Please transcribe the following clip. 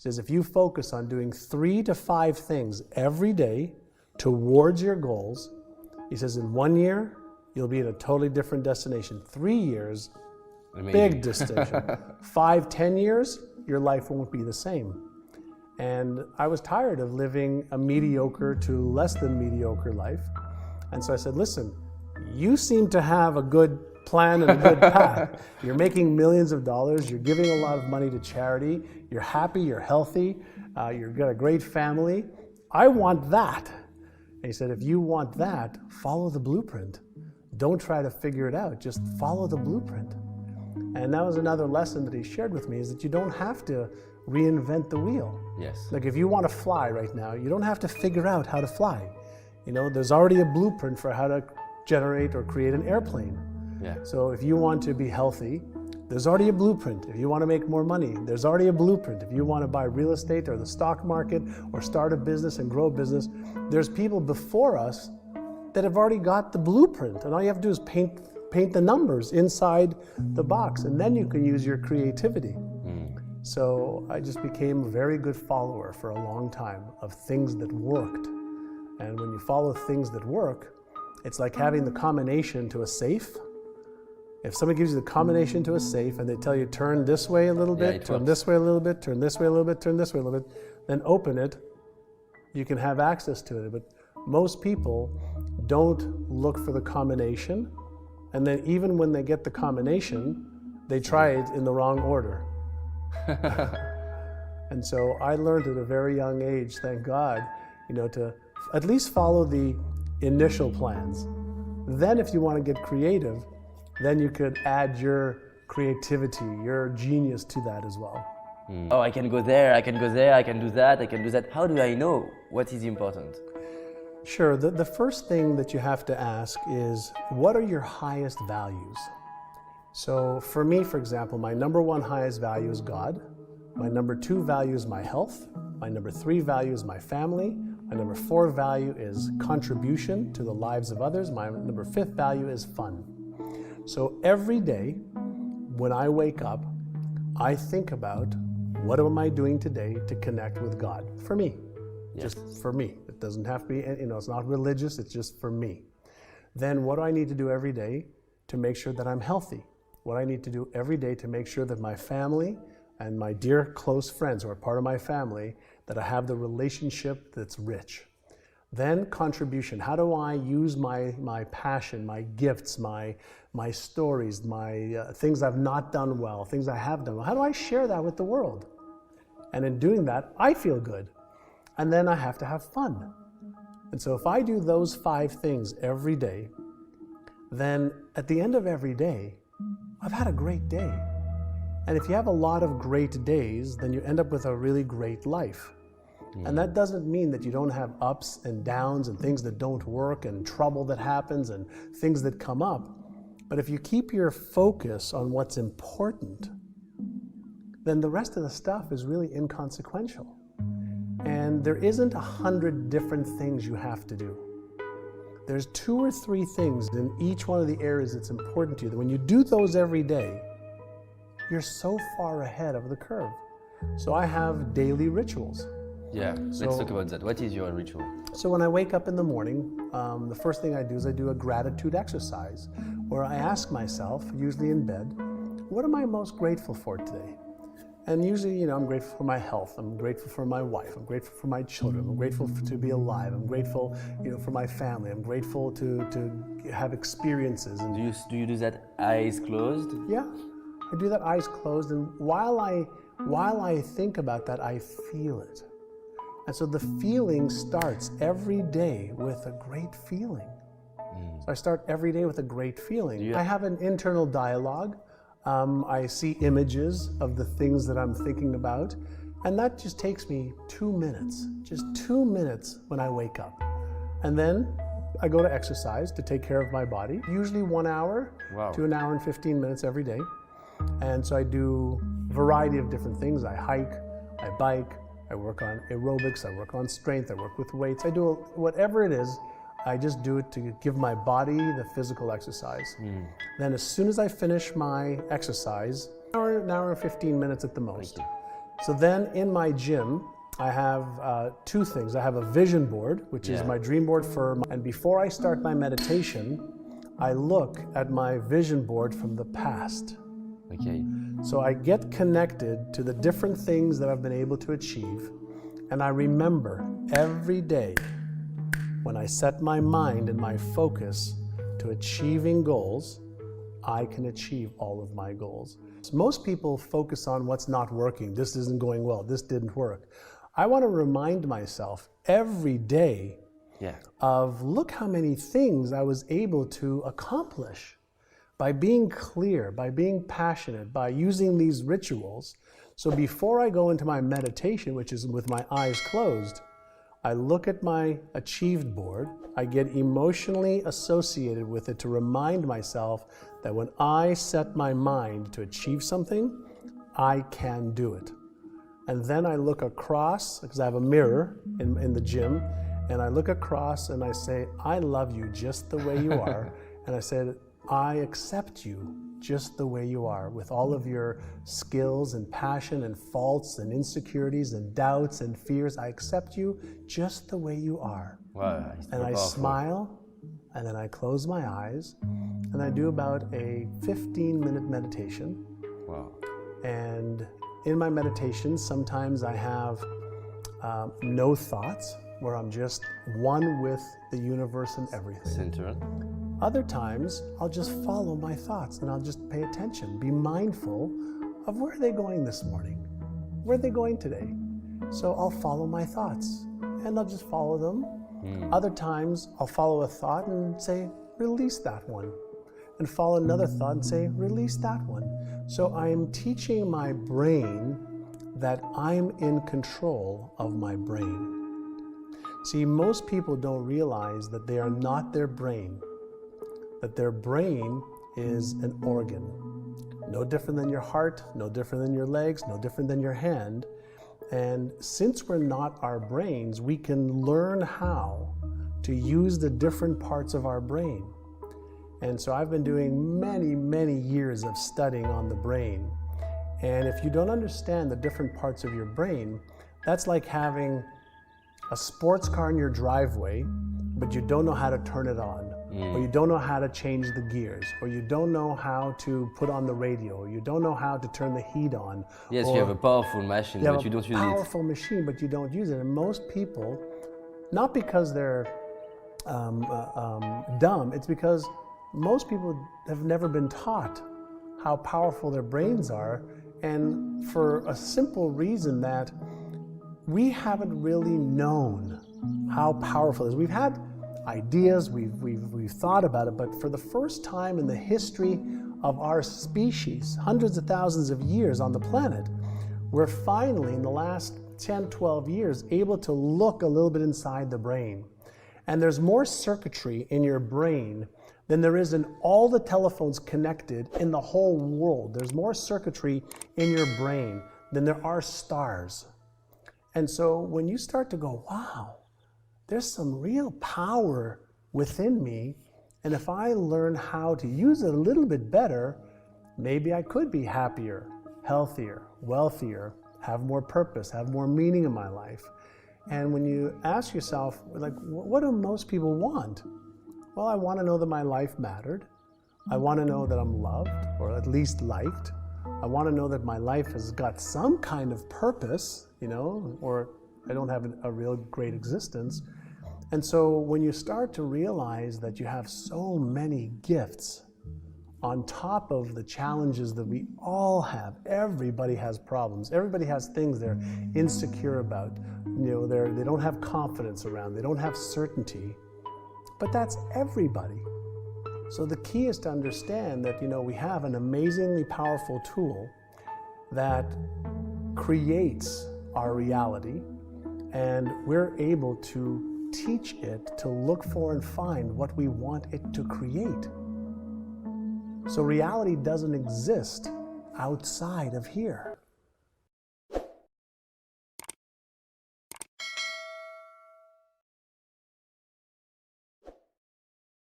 says if you focus on doing 3 to 5 things every day towards your goals, he says in 1 year, you'll be at a totally different destination. 3 years, Amazing. big distinction. 5, 10 years, your life won't be the same. And I was tired of living a mediocre to less than mediocre life. And so I said, listen, you seem to have a good plan and a good path. You're making millions of dollars. You're giving a lot of money to charity. You're happy. You're healthy. You've got a great family. I want that. And he said, if you want that, follow the blueprint. Don't try to figure it out. Just follow the blueprint. And that was another lesson that he shared with me, is that you don't have to reinvent the wheel. Yes. Like if you want to fly right now, you don't have to figure out how to fly. You know, there's already a blueprint for how to generate or create an airplane. Yeah. So if you want to be healthy, there's already a blueprint. If you want to make more money, there's already a blueprint. If you want to buy real estate or the stock market or start a business and grow a business, there's people before us that have already got the blueprint. And all you have to do is paint the numbers inside the box, and then you can use your creativity. So I just became a very good follower for a long time of things that worked. And when you follow things that work, it's like having the combination to a safe. If somebody gives you the combination to a safe and they tell you turn this way a little bit, turn this way a little bit, turn this way a little bit, turn this way a little bit, then open it, you can have access to it. But most people don't look for the combination. And then even when they get the combination, they try it in the wrong order. And so I learned at a very young age, thank God, you know, to at least follow the initial plans. Then if you want to get creative, then you could add your creativity, your genius to that as well. Oh, I can go there, I can go there, I can do that, I can do that. How do I know what is important? Sure, the first thing that you have to ask is, what are your highest values? So for me, for example, my number 1 highest value is God. My number 2 value is my health. My number 3 value is my family. My number 4 value is contribution to the lives of others. My number 5th value is fun. So every day when I wake up, I think about, what am I doing today to connect with God? For me, just for me. It doesn't have to be, you know, it's not religious, it's just for me. Then what do I need to do every day to make sure that I'm healthy? What I need to do every day to make sure that my family and my dear close friends who are part of my family, that I have the relationship that's rich. Then contribution. How do I use my passion, my gifts, my stories, my things I've not done well, things I have done well? How do I share that with the world? And in doing that, I feel good. And then I have to have fun. And so if I do those 5 things every day, then at the end of every day, I've had a great day. And if you have a lot of great days, then you end up with a really great life. And that doesn't mean that you don't have ups and downs and things that don't work and trouble that happens and things that come up. But if you keep your focus on what's important, then the rest of the stuff is really inconsequential. And there isn't 100 different things you have to do. There's 2 or 3 things in each one of the areas that's important to you, that when you do those every day, you're so far ahead of the curve. So I have daily rituals. Yeah, let's talk about that. What is your ritual? So when I wake up in the morning, the first thing I do is I do a gratitude exercise, where I ask myself, usually in bed, what am I most grateful for today? And usually, you know, I'm grateful for my health, I'm grateful for my wife, I'm grateful for my children, I'm grateful to be alive, I'm grateful, you know, for my family, I'm grateful to have experiences. And do you do that eyes closed? Yeah, I do that eyes closed, and while I think about that, I feel it. And so the feeling starts every day with a great feeling. So I start every day with a great feeling. I have an internal dialogue. I see images of the things that I'm thinking about, and that just takes me 2 minutes, just 2 minutes when I wake up. And then I go to exercise to take care of my body, usually 1 hour to 1 hour and 15 minutes every day. And so I do a variety of different things. I hike, I bike, I work on aerobics, I work on strength, I work with weights. I do whatever it is, I just do it to give my body the physical exercise. Then as soon as I finish my exercise, an hour and 15 minutes at the most. So then in my gym, I have two things. I have a vision board, which is my dream board and before I start my meditation, I look at my vision board from the past. Okay. So I get connected to the different things that I've been able to achieve, and I remember every day when I set my mind and my focus to achieving goals, I can achieve all of my goals. Most people focus on what's not working. This isn't going well. This didn't work. I want to remind myself every day of look how many things I was able to accomplish by being clear, by being passionate, by using these rituals. So before I go into my meditation, which is with my eyes closed, I look at my achieved board. I get emotionally associated with it to remind myself that when I set my mind to achieve something, I can do it. And then I look across, because I have a mirror in the gym, and I look across and I say, I love you just the way you are. And I said, I accept you just the way you are, with all of your skills and passion and faults and insecurities and doubts and fears. I accept you just the way you are. Wow, and I smile, and then I close my eyes, and I do about a 15-minute meditation. Wow. And in my meditation, sometimes I have no thoughts, where I'm just one with the universe and everything. Center. Other times, I'll just follow my thoughts and I'll just pay attention, be mindful of where are they going this morning? Where are they going today? So I'll follow my thoughts and I'll just follow them. Other times, I'll follow a thought and say, release that one. And follow another thought and say, release that one. So I'm teaching my brain that I'm in control of my brain. See, most people don't realize that they are not their brain, that their brain is an organ. No different than your heart, no different than your legs, no different than your hand. And since we're not our brains, we can learn how to use the different parts of our brain. And so I've been doing many, many years of studying on the brain. And if you don't understand the different parts of your brain, that's like having a sports car in your driveway, but you don't know how to turn it on, or you don't know how to change the gears, or you don't know how to put on the radio, or you don't know how to turn the heat on. Yes, you have a powerful machine, but you don't use it. You have a powerful machine, but you don't use it. And most people, not because they're dumb, it's because most people have never been taught how powerful their brains are, and for a simple reason that we haven't really known how powerful it is. We've had ideas, we've thought about it, but for the first time in the history of our species, hundreds of thousands of years on the planet, we're finally, in the last 10, 12 years, able to look a little bit inside the brain. And there's more circuitry in your brain than there is in all the telephones connected in the whole world. There's more circuitry in your brain than there are stars. And so when you start to go, wow, there's some real power within me, and if I learn how to use it a little bit better, maybe I could be happier, healthier, wealthier, have more purpose, have more meaning in my life. And when you ask yourself, like, what do most people want? Well, I want to know that my life mattered. I want to know that I'm loved, or at least liked. I want to know that my life has got some kind of purpose, or I don't have a real great existence. And so when you start to realize that you have so many gifts on top of the challenges that we all have, everybody has problems. Everybody has things they're insecure about. They don't have confidence around. They don't have certainty. But that's everybody. So the key is to understand that, we have an amazingly powerful tool that creates our reality, and we're able to teach it to look for and find what we want it to create. So reality doesn't exist outside of here.